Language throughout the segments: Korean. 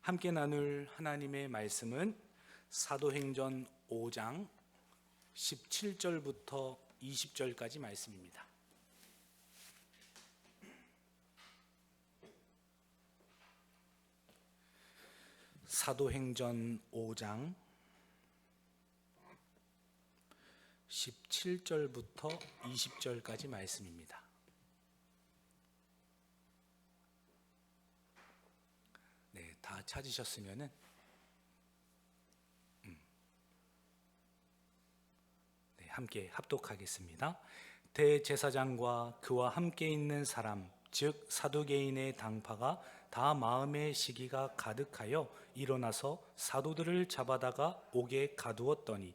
함께 나눌 하나님의 말씀은 사도행전 5장 17절부터 20절까지 말씀입니다. 사도행전 5장 17절부터 20절까지 말씀입니다. 네, 다 찾으셨으면은 네, 함께 합독하겠습니다. 대제사장과 그와 함께 있는 사람, 즉 사두개인의 당파가 다 마음의 시기가 가득하여 일어나서 사도들을 잡아다가 옥에 가두었더니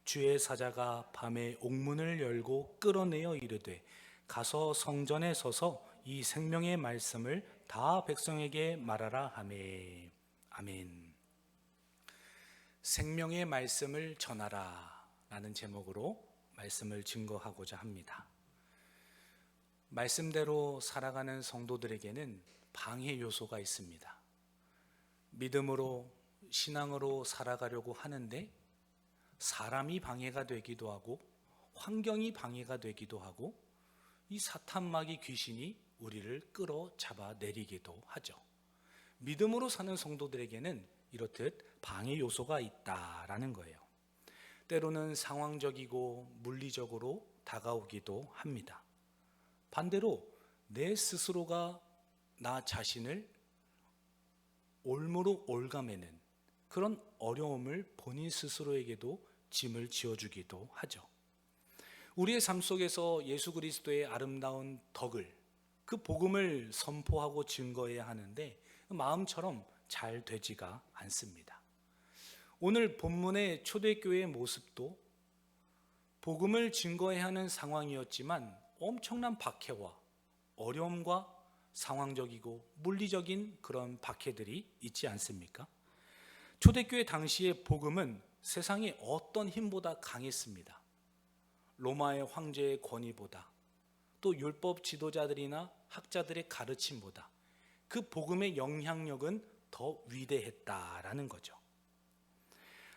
주의 사자가 밤에 옥문을 열고 끌어내어 이르되 가서 성전에 서서 이 생명의 말씀을 다 백성에게 말하라 하매. 아멘. 생명의 말씀을 전하라 라는 제목으로 말씀을 증거하고자 합니다. 말씀대로 살아가는 성도들에게는 방해 요소가 있습니다. 믿음으로 신앙으로 살아가려고 하는데 사람이 방해가 되기도 하고 환경이 방해가 되기도 하고 이 사탄마귀 귀신이 우리를 끌어 잡아 내리기도 하죠. 믿음으로 사는 성도들에게는 이렇듯 방해 요소가 있다라는 거예요. 때로는 상황적이고 물리적으로 다가오기도 합니다. 반대로 내 스스로가 나 자신을 올무로 올가매는 그런 어려움을 본인 스스로에게도 짐을 지어주기도 하죠. 우리의 삶 속에서 예수 그리스도의 아름다운 덕을, 그 복음을 선포하고 증거해야 하는데 마음처럼 잘 되지가 않습니다. 오늘 본문의 초대교회의 모습도 복음을 증거해야 하는 상황이었지만 엄청난 박해와 어려움과 상황적이고 물리적인 그런 박해들이 있지 않습니까? 초대교회 당시의 복음은 세상의 어떤 힘보다 강했습니다. 로마의 황제의 권위보다 또 율법 지도자들이나 학자들의 가르침보다 그 복음의 영향력은 더 위대했다라는 거죠.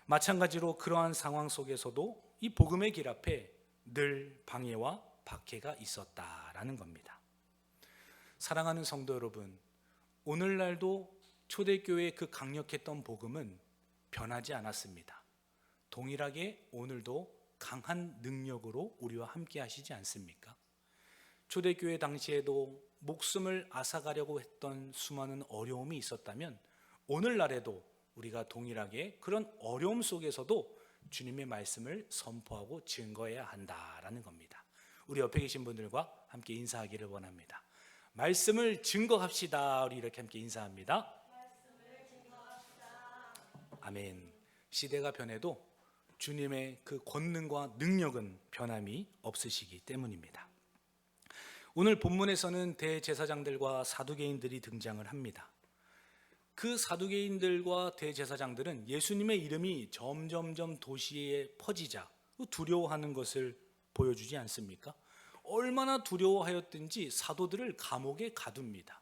마찬가지로 그러한 상황 속에서도 이 복음의 길 앞에 늘 방해와 박해가 있었다라는 겁니다. 사랑하는 성도 여러분, 오늘날도 초대교회의 그 강력했던 복음은 변하지 않았습니다. 동일하게 오늘도 강한 능력으로 우리와 함께 하시지 않습니까? 초대교회 당시에도 목숨을 앗아가려고 했던 수많은 어려움이 있었다면 오늘날에도 우리가 동일하게 그런 어려움 속에서도 주님의 말씀을 선포하고 증거해야 한다라는 겁니다. 우리 옆에 계신 분들과 함께 인사하기를 원합니다. 말씀을 증거합시다. 우리 이렇게 함께 인사합니다. 아멘. 시대가 변해도 주님의 그 권능과 능력은 변함이 없으시기 때문입니다. 오늘 본문에서는 대제사장들과 사두개인들이 등장을 합니다. 그 사두개인들과 대제사장들은 예수님의 이름이 점점점 도시에 퍼지자 두려워하는 것을 보여주지 않습니까? 얼마나 두려워하였든지 사도들을 감옥에 가둡니다.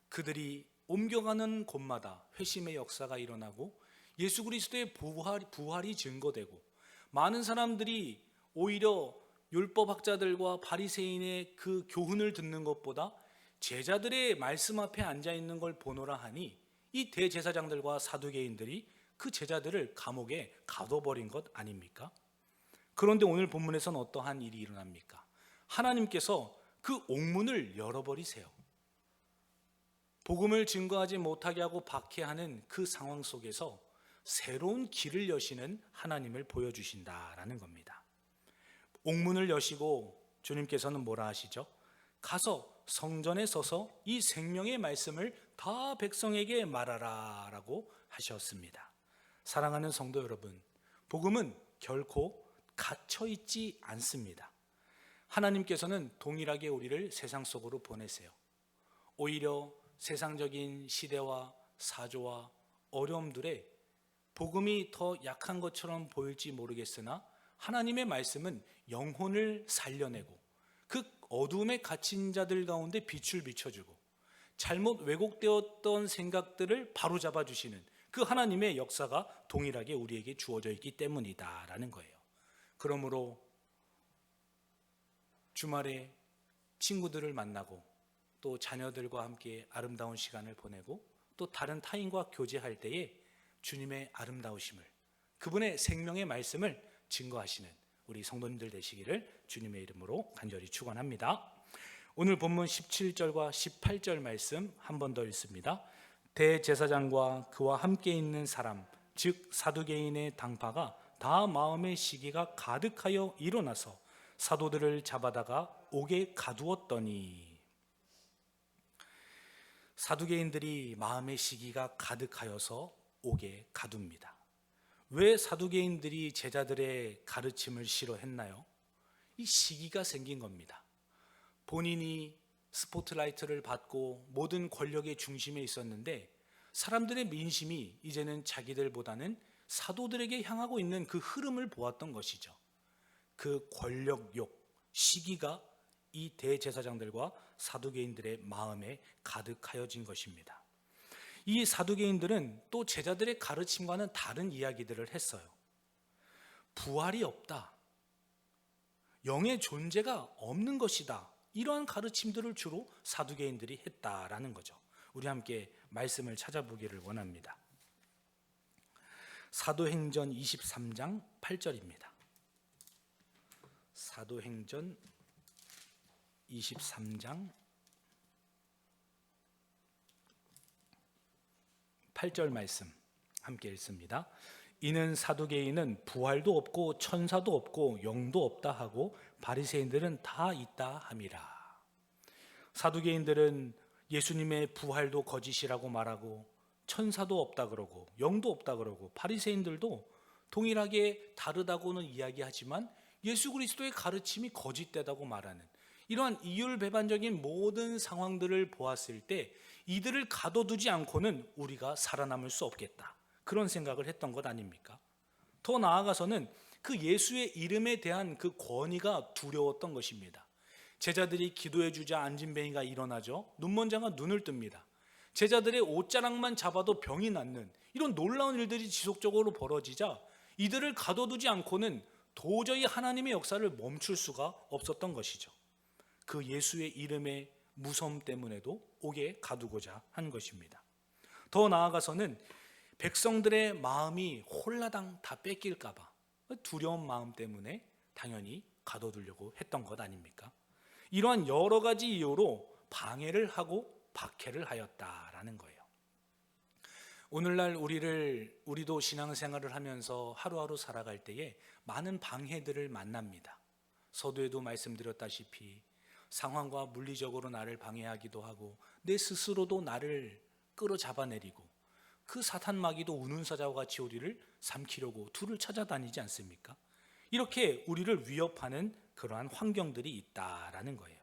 그들이 옮겨가는 곳마다 회심의 역사가 일어나고 예수 그리스도의 부활이 증거되고 많은 사람들이 오히려 율법학자들과 바리새인의 그 교훈을 듣는 것보다 제자들의 말씀 앞에 앉아 있는 걸 보노라 하니 이 대제사장들과 사두개인들이 그 제자들을 감옥에 가둬버린 것 아닙니까? 그런데 오늘 본문에서는 어떠한 일이 일어납니까? 하나님께서 그 옥문을 열어버리세요. 복음을 증거하지 못하게 하고 박해하는 그 상황 속에서 새로운 길을 여시는 하나님을 보여주신다라는 겁니다. 옥문을 여시고 주님께서는 뭐라 하시죠? 가서 성전에 서서 이 생명의 말씀을 다 백성에게 말하라 라고 하셨습니다. 사랑하는 성도 여러분, 복음은 결코 갇혀있지 않습니다. 하나님께서는 동일하게 우리를 세상 속으로 보내세요. 오히려 세상적인 시대와 사조와 어려움들에 복음이 더 약한 것처럼 보일지 모르겠으나 하나님의 말씀은 영혼을 살려내고 그 어둠에 갇힌 자들 가운데 빛을 비춰주고 잘못 왜곡되었던 생각들을 바로잡아 주시는 그 하나님의 역사가 동일하게 우리에게 주어져 있기 때문이다라는 거예요. 그러므로 주말에 친구들을 만나고 또 자녀들과 함께 아름다운 시간을 보내고 또 다른 타인과 교제할 때에 주님의 아름다우심을, 그분의 생명의 말씀을 증거하시는 우리 성도님들 되시기를 주님의 이름으로 간절히 축원합니다. 오늘 본문 17절과 18절 말씀 한 번 더 읽습니다. 대제사장과 그와 함께 있는 사람, 즉 사두개인의 당파가 다 마음의 시기가 가득하여 일어나서 사도들을 잡아다가 옥에 가두었더니. 사두개인들이 마음의 시기가 가득하여서 옥에 가둡니다. 왜 사두개인들이 제자들의 가르침을 싫어했나요? 이 시기가 생긴 겁니다. 본인이 스포트라이트를 받고 모든 권력의 중심에 있었는데 사람들의 민심이 이제는 자기들보다는 사도들에게 향하고 있는 그 흐름을 보았던 것이죠. 그 권력욕, 시기가 이 대제사장들과 사두개인들의 마음에 가득하여진 것입니다. 이 사두개인들은 또 제자들의 가르침과는 다른 이야기들을 했어요. 부활이 없다, 영의 존재가 없는 것이다, 이러한 가르침들을 주로 사두개인들이 했다라는 거죠. 우리 함께 말씀을 찾아보기를 원합니다. 사도행전 23장 8절입니다. 사도행전 23장 8절 말씀 함께 읽습니다. 이는 사두개인은 부활도 없고 천사도 없고 영도 없다 하고 바리새인들은 다 있다 함이라. 사두개인들은 예수님의 부활도 거짓이라고 말하고 천사도 없다 그러고 영도 없다 그러고 바리새인들도 동일하게 다르다고는 이야기하지만 예수 그리스도의 가르침이 거짓되다고 말하는 이러한 이율배반적인 모든 상황들을 보았을 때 이들을 가둬두지 않고는 우리가 살아남을 수 없겠다, 그런 생각을 했던 것 아닙니까? 더 나아가서는 그 예수의 이름에 대한 그 권위가 두려웠던 것입니다. 제자들이 기도해 주자 안진뱅이가 일어나죠. 눈먼자가 눈을 뜹니다. 제자들의 옷자락만 잡아도 병이 낫는 이런 놀라운 일들이 지속적으로 벌어지자 이들을 가둬두지 않고는 도저히 하나님의 역사를 멈출 수가 없었던 것이죠. 그 예수의 이름의 무서움 때문에도 옥에 가두고자 한 것입니다. 더 나아가서는 백성들의 마음이 홀라당 다 뺏길까 봐 두려운 마음 때문에 당연히 가둬두려고 했던 것 아닙니까? 이러한 여러 가지 이유로 방해를 하고 박해를 하였다라는 거예요. 오늘날 우리도 신앙생활을 하면서 하루하루 살아갈 때에 많은 방해들을 만납니다. 서두에도 말씀드렸다시피 상황과 물리적으로 나를 방해하기도 하고 내 스스로도 나를 끌어잡아내리고 그 사탄 마귀도 우는 사자와 같이 우리를 삼키려고 둘을 찾아다니지 않습니까? 이렇게 우리를 위협하는 그러한 환경들이 있다라는 거예요.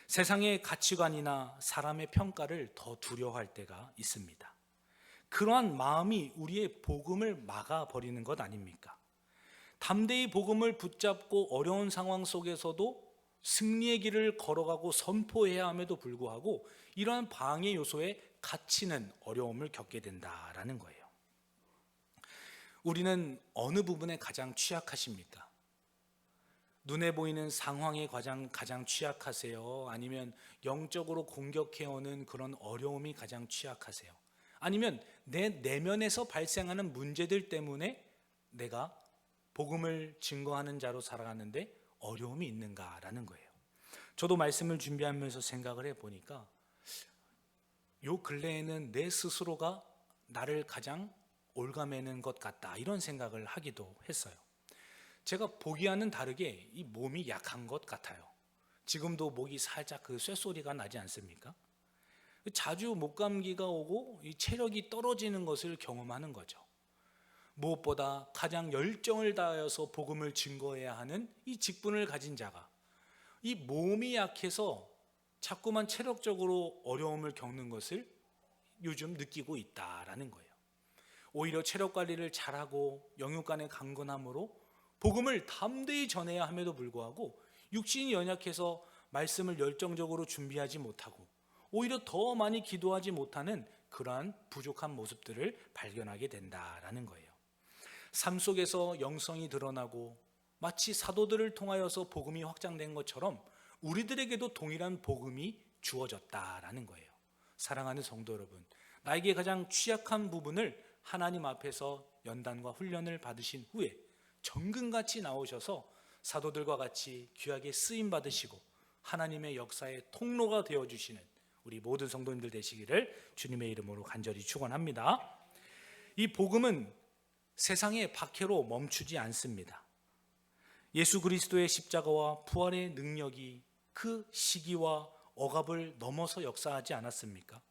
세상의 가치관이나 사람의 평가를 더 두려워할 때가 있습니다. 그러한 마음이 우리의 복음을 막아버리는 것 아닙니까? 담대히 복음을 붙잡고 어려운 상황 속에서도 승리의 길을 걸어가고 선포해야 함에도 불구하고 이러한 방해 요소에 갇히는 어려움을 겪게 된다라는 거예요. 우리는 어느 부분에 가장 취약하십니까? 눈에 보이는 상황에 가장 취약하세요? 아니면 영적으로 공격해오는 그런 어려움이 가장 취약하세요? 아니면 내 내면에서 발생하는 문제들 때문에 내가 복음을 증거하는 자로 살아가는데 어려움이 있는가라는 거예요. 저도 말씀을 준비하면서 생각을 해보니까 요 근래에는 내 스스로가 나를 가장 올가매는 것 같다, 이런 생각을 하기도 했어요. 제가 보기와는 다르게 이 몸이 약한 것 같아요. 지금도 목이 살짝 그 쇳소리가 나지 않습니까? 자주 목감기가 오고 이 체력이 떨어지는 것을 경험하는 거죠. 무엇보다 가장 열정을 다하여서 복음을 증거해야 하는 이 직분을 가진 자가 이 몸이 약해서 자꾸만 체력적으로 어려움을 겪는 것을 요즘 느끼고 있다라는 거예요. 오히려 체력 관리를 잘하고 영육간의 강건함으로 복음을 담대히 전해야 함에도 불구하고 육신이 연약해서 말씀을 열정적으로 준비하지 못하고 오히려 더 많이 기도하지 못하는 그러한 부족한 모습들을 발견하게 된다라는 거예요. 삶 속에서 영성이 드러나고 마치 사도들을 통하여서 복음이 확장된 것처럼 우리들에게도 동일한 복음이 주어졌다라는 거예요. 사랑하는 성도 여러분, 나에게 가장 취약한 부분을 하나님 앞에서 연단과 훈련을 받으신 후에 정금같이 나오셔서 사도들과 같이 귀하게 쓰임 받으시고 하나님의 역사의 통로가 되어주시는 우리 모든 성도님들 되시기를 주님의 이름으로 간절히 축원합니다. 이 복음은 세상의 박해로 멈추지 않습니다. 예수 그리스도의 십자가와 부활의 능력이 그 시기와 억압을 넘어서 역사하지 않았습니까?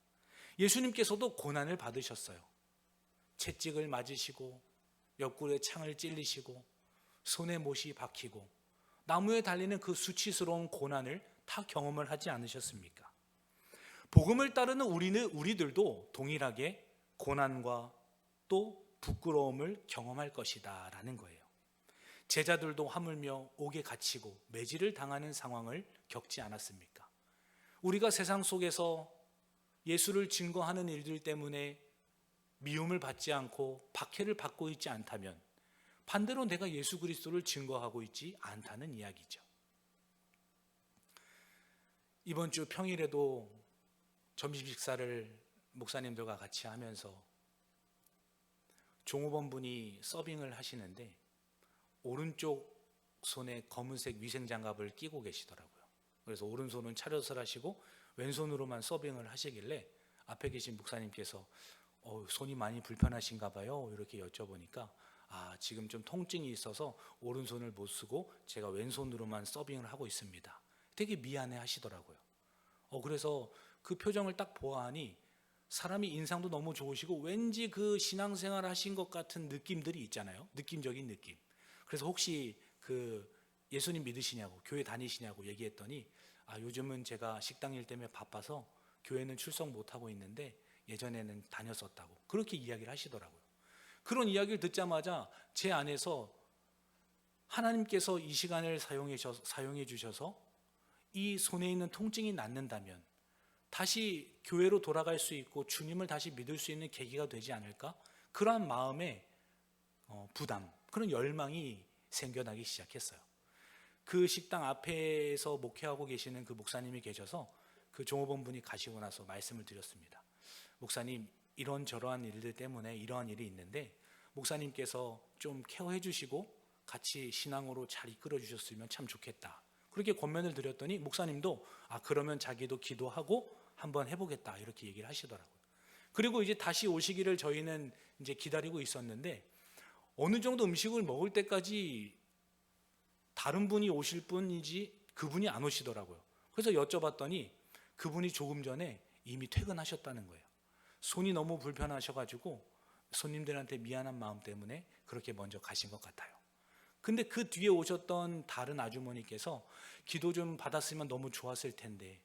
예수님께서도 고난을 받으셨어요. 채찍을 맞으시고 옆구리에 창을 찔리시고 손에 못이 박히고 나무에 달리는 그 수치스러운 고난을 다 경험을 하지 않으셨습니까? 복음을 따르는 우리들도 동일하게 고난과 또 부끄러움을 경험할 것이다 라는 거예요. 제자들도 하물며 옥에 갇히고 매질을 당하는 상황을 겪지 않았습니까? 우리가 세상 속에서 예수를 증거하는 일들 때문에 미움을 받지 않고 박해를 받고 있지 않다면 반대로 내가 예수 그리스도를 증거하고 있지 않다는 이야기죠. 이번 주 평일에도 점심 식사를 목사님들과 같이 하면서 종업원 분이 서빙을 하시는데 오른쪽 손에 검은색 위생장갑을 끼고 계시더라고요. 그래서 오른손은 차렷을 하시고 왼손으로만 서빙을 하시길래 앞에 계신 목사님께서 손이 많이 불편하신가 봐요 이렇게 여쭤보니까 지금 좀 통증이 있어서 오른손을 못 쓰고 제가 왼손으로만 서빙을 하고 있습니다. 되게 미안해 하시더라고요. 그래서 그 표정을 딱 보아하니 사람이 인상도 너무 좋으시고 왠지 그 신앙생활 하신 것 같은 느낌들이 있잖아요. 느낌적인 느낌. 그래서 혹시 그 예수님 믿으시냐고 교회 다니시냐고 얘기했더니 요즘은 제가 식당 일 때문에 바빠서 교회는 출석 못하고 있는데 예전에는 다녔었다고 그렇게 이야기를 하시더라고요. 그런 이야기를 듣자마자 제 안에서 하나님께서 이 시간을 사용해 주셔서 이 손에 있는 통증이 낫는다면 다시 교회로 돌아갈 수 있고 주님을 다시 믿을 수 있는 계기가 되지 않을까? 그러한 마음의 부담, 그런 열망이 생겨나기 시작했어요. 그 식당 앞에서 목회하고 계시는 그 목사님이 계셔서 그 종업원 분이 가시고 나서 말씀을 드렸습니다. 목사님, 이런저러한 일들 때문에 이러한 일이 있는데 목사님께서 좀 케어해 주시고 같이 신앙으로 잘 이끌어 주셨으면 참 좋겠다. 그렇게 권면을 드렸더니 목사님도 그러면 자기도 기도하고 한번 해보겠다 이렇게 얘기를 하시더라고요. 그리고 이제 다시 오시기를 저희는 이제 기다리고 있었는데 어느 정도 음식을 먹을 때까지 다른 분이 오실 분이지 그분이 안 오시더라고요. 그래서 여쭤봤더니 그분이 조금 전에 이미 퇴근하셨다는 거예요. 손이 너무 불편하셔가지고 손님들한테 미안한 마음 때문에 그렇게 먼저 가신 것 같아요. 근데 그 뒤에 오셨던 다른 아주머니께서 기도 좀 받았으면 너무 좋았을 텐데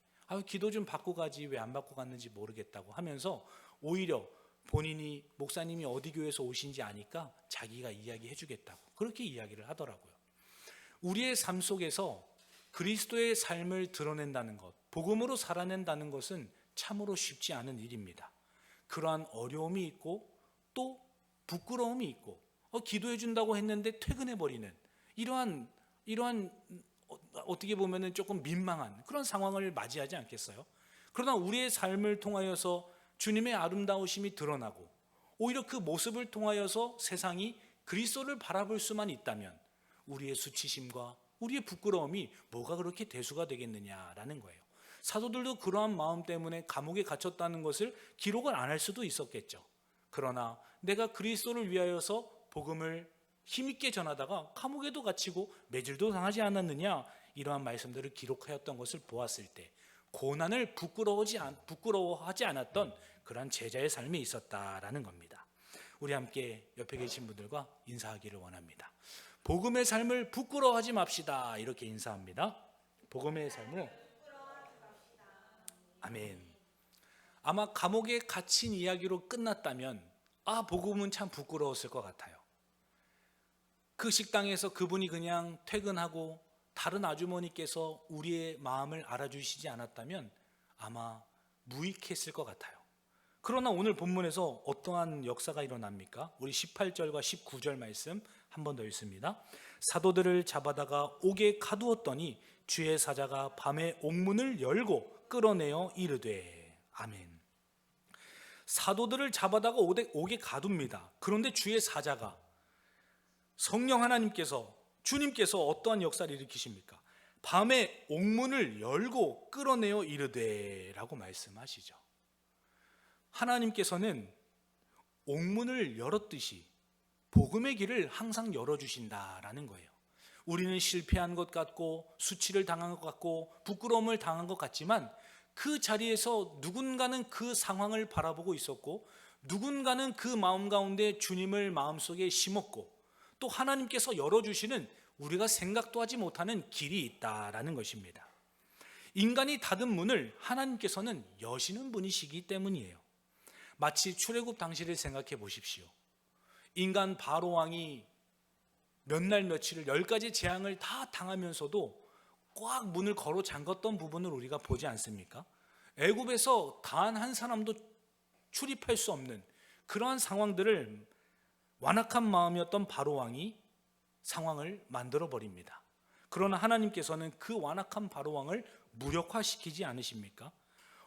기도 좀 받고 가지 왜 안 받고 갔는지 모르겠다고 하면서 오히려 본인이 목사님이 어디 교회에서 오신지 아니까 자기가 이야기해 주겠다고 그렇게 이야기를 하더라고요. 우리의 삶 속에서 그리스도의 삶을 드러낸다는 것, 복음으로 살아낸다는 것은 참으로 쉽지 않은 일입니다. 그러한 어려움이 있고 또 부끄러움이 있고 기도해 준다고 했는데 퇴근해 버리는 이러한 어떻게 보면은 조금 민망한 그런 상황을 맞이하지 않겠어요? 그러나 우리의 삶을 통하여서 주님의 아름다우심이 드러나고 오히려 그 모습을 통하여서 세상이 그리스도를 바라볼 수만 있다면 우리의 수치심과 우리의 부끄러움이 뭐가 그렇게 대수가 되겠느냐라는 거예요. 사도들도 그러한 마음 때문에 감옥에 갇혔다는 것을 기록을 안 할 수도 있었겠죠. 그러나 내가 그리스도를 위하여서 복음을 힘있게 전하다가 감옥에도 갇히고 매질도 당하지 않았느냐 이러한 말씀들을 기록하였던 것을 보았을 때 고난을 부끄러워하지 않았던 그러한 제자의 삶이 있었다라는 겁니다. 우리 함께 옆에 계신 분들과 인사하기를 원합니다. 복음의 삶을 부끄러워하지 맙시다 이렇게 인사합니다. 복음의 삶을 아멘. 아마 감옥에 갇힌 이야기로 끝났다면 복음은 참 부끄러웠을 것 같아요. 그 식당에서 그분이 그냥 퇴근하고 다른 아주머니께서 우리의 마음을 알아주시지 않았다면 아마 무익했을 것 같아요. 그러나 오늘 본문에서 어떠한 역사가 일어납니까? 우리 18절과 19절 말씀 한 번 더 읽습니다. 사도들을 잡아다가 옥에 가두었더니 주의 사자가 밤에 옥문을 열고 끌어내어 이르되. 아멘. 사도들을 잡아다가 옥에 가둡니다. 그런데 주의 사자가, 성령 하나님께서, 주님께서 어떠한 역사를 일으키십니까? 밤에 옥문을 열고 끌어내어 이르되 라고 말씀하시죠. 하나님께서는 옥문을 열었듯이 복음의 길을 항상 열어주신다라는 거예요. 우리는 실패한 것 같고 수치를 당한 것 같고 부끄러움을 당한 것 같지만 그 자리에서 누군가는 그 상황을 바라보고 있었고 누군가는 그 마음 가운데 주님을 마음속에 심었고 또 하나님께서 열어주시는 우리가 생각도 하지 못하는 길이 있다라는 것입니다. 인간이 닫은 문을 하나님께서는 여시는 분이시기 때문이에요. 마치 출애굽 당시를 생각해 보십시오. 인간 바로왕이 몇 날 며칠을 10가지 재앙을 다 당하면서도 꽉 문을 걸어 잠갔던 부분을 우리가 보지 않습니까? 애굽에서 단 한 사람도 출입할 수 없는 그러한 상황들을 완악한 마음이었던 바로왕이 상황을 만들어 버립니다. 그러나 하나님께서는 그 완악한 바로왕을 무력화시키지 않으십니까?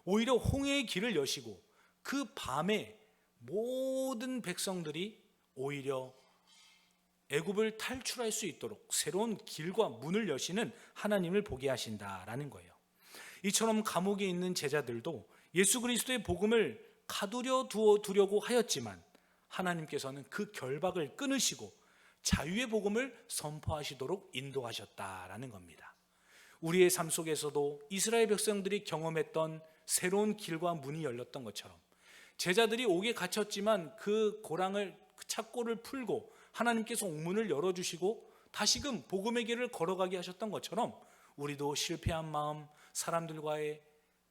오히려 홍해의 길을 여시고 그 밤에 모든 백성들이 오히려 애굽을 탈출할 수 있도록 새로운 길과 문을 여시는 하나님을 보게 하신다라는 거예요. 이처럼 감옥에 있는 제자들도 예수 그리스도의 복음을 가두려 두려고 하였지만 하나님께서는 그 결박을 끊으시고 자유의 복음을 선포하시도록 인도하셨다라는 겁니다. 우리의 삶 속에서도 이스라엘 백성들이 경험했던 새로운 길과 문이 열렸던 것처럼 제자들이 옥에 갇혔지만 그 착고를 풀고 하나님께서 옥문을 열어주시고 다시금 복음의 길을 걸어가게 하셨던 것처럼 우리도 실패한 마음, 사람들과의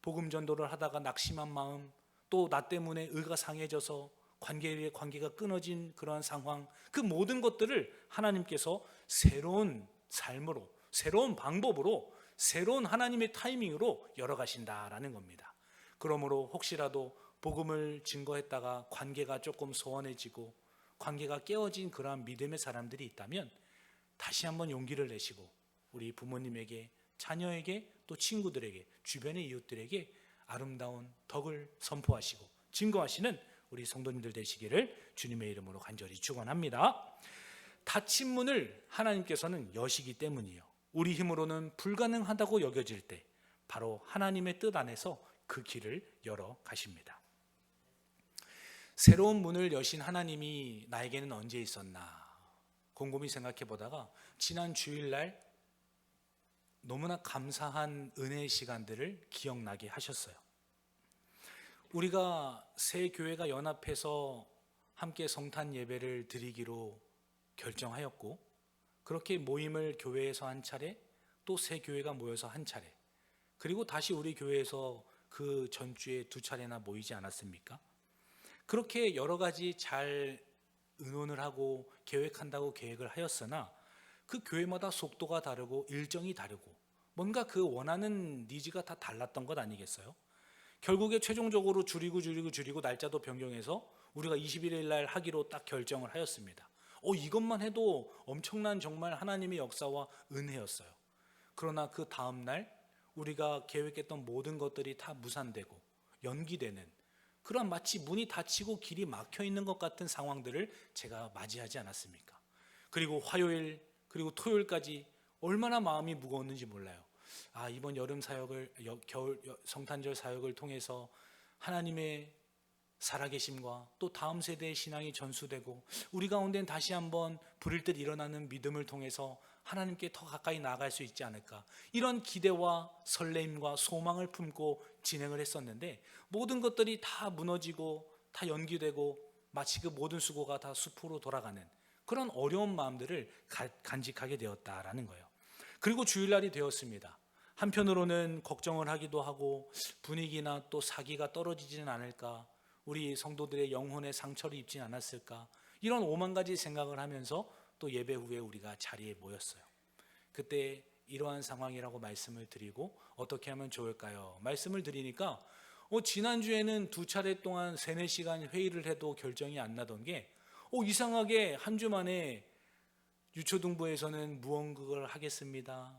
복음 전도를 하다가 낙심한 마음, 또 나 때문에 의가 상해져서 관계가 끊어진 그러한 상황, 그 모든 것들을 하나님께서 새로운 삶으로, 새로운 방법으로, 새로운 하나님의 타이밍으로 열어가신다라는 겁니다. 그러므로 혹시라도 복음을 증거했다가 관계가 조금 소원해지고 관계가 깨어진 그러한 믿음의 사람들이 있다면 다시 한번 용기를 내시고 우리 부모님에게, 자녀에게, 또 친구들에게, 주변의 이웃들에게 아름다운 덕을 선포하시고 증거하시는 우리 성도님들 되시기를 주님의 이름으로 간절히 축원합니다. 닫힌 문을 하나님께서는 여시기 때문이요, 우리 힘으로는 불가능하다고 여겨질 때 바로 하나님의 뜻 안에서 그 길을 열어 가십니다. 새로운 문을 여신 하나님이 나에게는 언제 있었나 곰곰이 생각해 보다가 지난 주일날 너무나 감사한 은혜의 시간들을 기억나게 하셨어요. 우리가 새 교회가 연합해서 함께 성탄 예배를 드리기로 결정하였고 그렇게 모임을 교회에서 한 차례, 또 새 교회가 모여서 한 차례, 그리고 다시 우리 교회에서 그 전주에 2차례나 모이지 않았습니까? 그렇게 여러 가지 잘 의논을 하고 계획한다고 계획을 하였으나 그 교회마다 속도가 다르고 일정이 다르고 뭔가 그 원하는 니즈가 다 달랐던 것 아니겠어요? 결국에 최종적으로 줄이고 날짜도 변경해서 우리가 21일 날 하기로 딱 결정을 하였습니다. 이것만 해도 엄청난 정말 하나님의 역사와 은혜였어요. 그러나 그 다음 날 우리가 계획했던 모든 것들이 다 무산되고 연기되는 그런 마치 문이 닫히고 길이 막혀 있는 것 같은 상황들을 제가 맞이하지 않았습니까? 그리고 화요일 그리고 토요일까지 얼마나 마음이 무거웠는지 몰라요. 이번 여름 사역을, 겨울 성탄절 사역을 통해서 하나님의 살아계심과 또 다음 세대의 신앙이 전수되고 우리 가운데는 다시 한번 불일 듯 일어나는 믿음을 통해서 하나님께 더 가까이 나아갈 수 있지 않을까, 이런 기대와 설레임과 소망을 품고 진행을 했었는데 모든 것들이 다 무너지고 다 연기되고 마치 그 모든 수고가 다 숲으로 돌아가는 그런 어려운 마음들을 간직하게 되었다라는 거예요. 그리고 주일날이 되었습니다. 한편으로는 걱정을 하기도 하고 분위기나 또 사기가 떨어지지는 않을까, 우리 성도들의 영혼의 상처를 입지 않았을까, 이런 5만 가지 생각을 하면서 또 예배 후에 우리가 자리에 모였어요. 그때 이러한 상황이라고 말씀을 드리고 어떻게 하면 좋을까요? 말씀을 드리니까 지난주에는 2차례 동안 3-4시간 회의를 해도 결정이 안 나던 게 이상하게 한 주 만에 유초등부에서는 무언극을 하겠습니다.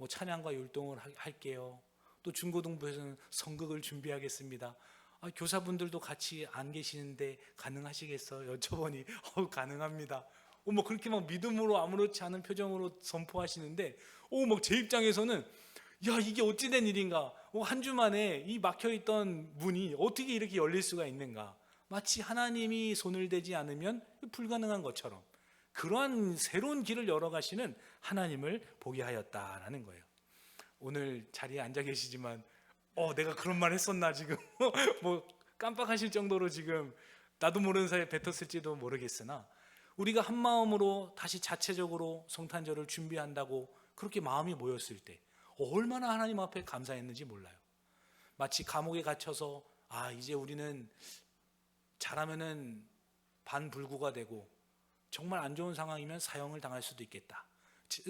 찬양과 율동을 할게요. 또 중고등부에서는 성극을 준비하겠습니다. 교사분들도 같이 안 계시는데 가능하시겠어요? 여쭤보니 가능합니다. 그렇게 막 믿음으로 아무렇지 않은 표정으로 선포하시는데 제 입장에서는 야, 이게 어찌된 일인가? 한 주 만에 이 막혀있던 문이 어떻게 이렇게 열릴 수가 있는가? 마치 하나님이 손을 대지 않으면 불가능한 것처럼 그러한 새로운 길을 열어가시는 하나님을 보게 하였다라는 거예요. 오늘 자리에 앉아 계시지만 내가 그런 말 했었나 지금 깜빡하실 정도로 지금 나도 모르는 사이에 뱉었을지도 모르겠으나 우리가 한 마음으로 다시 자체적으로 성탄절을 준비한다고 그렇게 마음이 모였을 때 얼마나 하나님 앞에 감사했는지 몰라요. 마치 감옥에 갇혀서 이제 우리는 잘하면은 반불구가 되고 정말 안 좋은 상황이면 사형을 당할 수도 있겠다.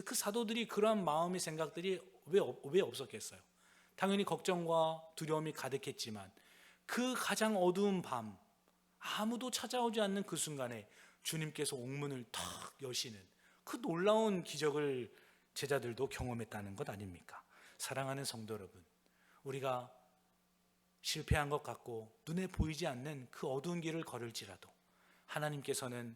그 사도들이 그러한 마음의 생각들이 왜 없었겠어요? 당연히 걱정과 두려움이 가득했지만 그 가장 어두운 밤 아무도 찾아오지 않는 그 순간에 주님께서 옥문을 탁 여시는 그 놀라운 기적을 제자들도 경험했다는 것 아닙니까? 사랑하는 성도 여러분, 우리가 실패한 것 같고 눈에 보이지 않는 그 어두운 길을 걸을지라도 하나님께서는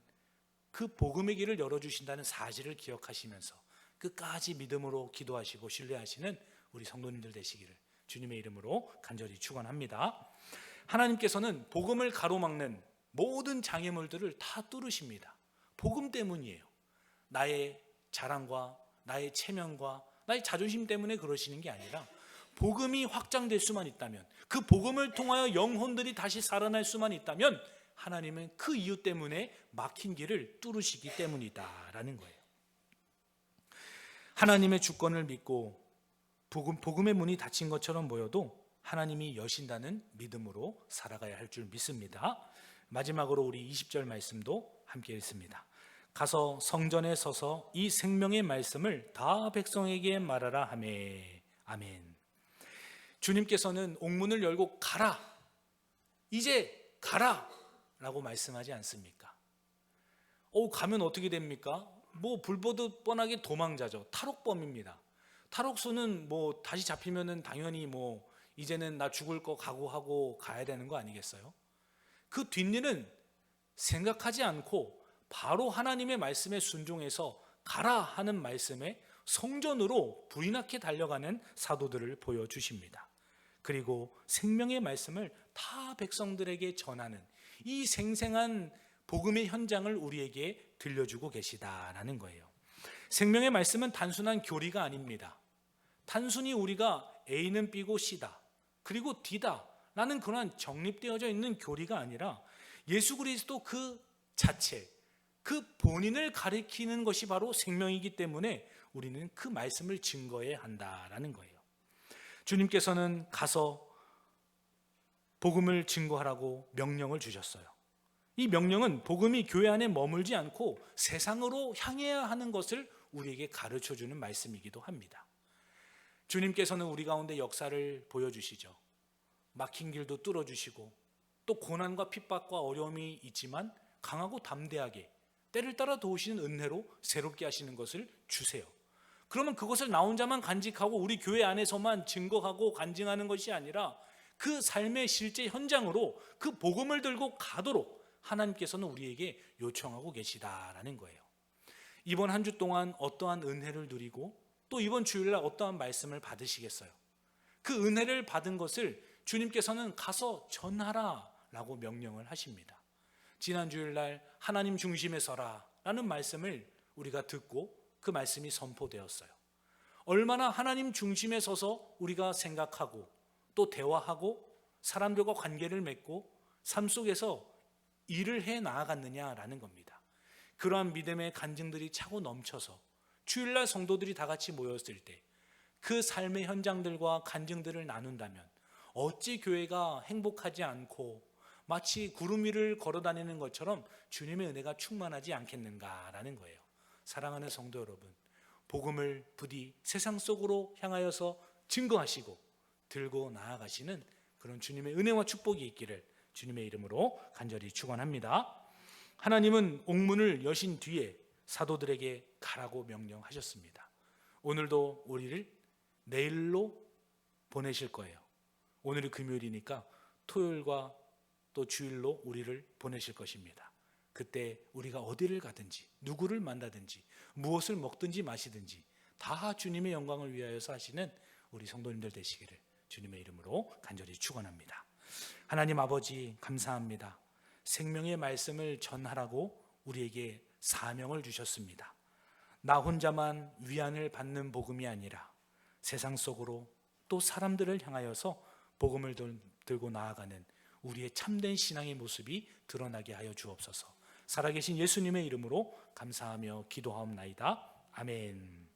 그 복음의 길을 열어주신다는 사실을 기억하시면서 끝까지 믿음으로 기도하시고 신뢰하시는 우리 성도님들 되시기를 주님의 이름으로 간절히 축원합니다. 하나님께서는 복음을 가로막는 모든 장애물들을 다 뚫으십니다. 복음 때문이에요. 나의 자랑과 나의 체면과 나의 자존심 때문에 그러시는 게 아니라 복음이 확장될 수만 있다면, 그 복음을 통하여 영혼들이 다시 살아날 수만 있다면 하나님은 그 이유 때문에 막힌 길을 뚫으시기 때문이다라는 거예요. 하나님의 주권을 믿고 복음의 문이 닫힌 것처럼 보여도 하나님이 여신다는 믿음으로 살아가야 할 줄 믿습니다. 마지막으로 우리 20절 말씀도 함께 읽습니다. 가서 성전에 서서 이 생명의 말씀을 다 백성에게 말하라 하매. 아멘. 주님께서는 옥문을 열고 가라, 이제 가라 라고 말씀하지 않습니까? 가면 어떻게 됩니까? 불보듯 뻔하게 도망자죠. 탈옥범입니다. 탈옥수는 다시 잡히면은 당연히 이제는 나 죽을 거 각오하고 가야 되는 거 아니겠어요? 그 뒷일은 생각하지 않고 바로 하나님의 말씀에 순종해서 가라 하는 말씀에 성전으로 불이 나게 달려가는 사도들을 보여주십니다. 그리고 생명의 말씀을 다 백성들에게 전하는 이 생생한 복음의 현장을 우리에게 들려주고 계시다라는 거예요. 생명의 말씀은 단순한 교리가 아닙니다. 단순히 우리가 A는 B고 C다 그리고 D다 라는 그런 정립되어져 있는 교리가 아니라 예수 그리스도 그 자체, 그 본인을 가리키는 것이 바로 생명이기 때문에 우리는 그 말씀을 증거해야 한다라는 거예요. 주님께서는 가서 복음을 증거하라고 명령을 주셨어요. 이 명령은 복음이 교회 안에 머물지 않고 세상으로 향해야 하는 것을 우리에게 가르쳐주는 말씀이기도 합니다. 주님께서는 우리 가운데 역사를 보여주시죠. 막힌 길도 뚫어주시고 또 고난과 핍박과 어려움이 있지만 강하고 담대하게 때를 따라 도우시는 은혜로 새롭게 하시는 것을 주세요. 그러면 그것을 나 혼자만 간직하고 우리 교회 안에서만 증거하고 간증하는 것이 아니라 그 삶의 실제 현장으로 그 복음을 들고 가도록 하나님께서는 우리에게 요청하고 계시다라는 거예요. 이번 한 주 동안 어떠한 은혜를 누리고 또 이번 주일날 어떠한 말씀을 받으시겠어요? 그 은혜를 받은 것을 주님께서는 가서 전하라 라고 명령을 하십니다. 지난 주일날 하나님 중심에 서라 라는 말씀을 우리가 듣고 그 말씀이 선포되었어요. 얼마나 하나님 중심에 서서 우리가 생각하고 또 대화하고 사람들과 관계를 맺고 삶 속에서 일을 해 나아갔느냐라는 겁니다. 그러한 믿음의 간증들이 차고 넘쳐서 주일날 성도들이 다 같이 모였을 때 그 삶의 현장들과 간증들을 나눈다면 어찌 교회가 행복하지 않고 마치 구름 위를 걸어다니는 것처럼 주님의 은혜가 충만하지 않겠는가라는 거예요. 사랑하는 성도 여러분, 복음을 부디 세상 속으로 향하여서 증거하시고 들고 나아가시는 그런 주님의 은혜와 축복이 있기를 주님의 이름으로 간절히 축원합니다. 하나님은 옥문을 여신 뒤에 사도들에게 가라고 명령하셨습니다. 오늘도 우리를 내일로 보내실 거예요. 오늘이 금요일이니까 토요일과 또 주일로 우리를 보내실 것입니다. 그때 우리가 어디를 가든지 누구를 만나든지 무엇을 먹든지 마시든지 다 주님의 영광을 위하여서 하시는 우리 성도님들 되시기를 주님의 이름으로 간절히 축원합니다. 하나님 아버지 감사합니다. 생명의 말씀을 전하라고 우리에게 사명을 주셨습니다. 나 혼자만 위안을 받는 복음이 아니라 세상 속으로 또 사람들을 향하여서 복음을 들고 나아가는 우리의 참된 신앙의 모습이 드러나게 하여 주옵소서. 살아계신 예수님의 이름으로 감사하며 기도하옵나이다. 아멘.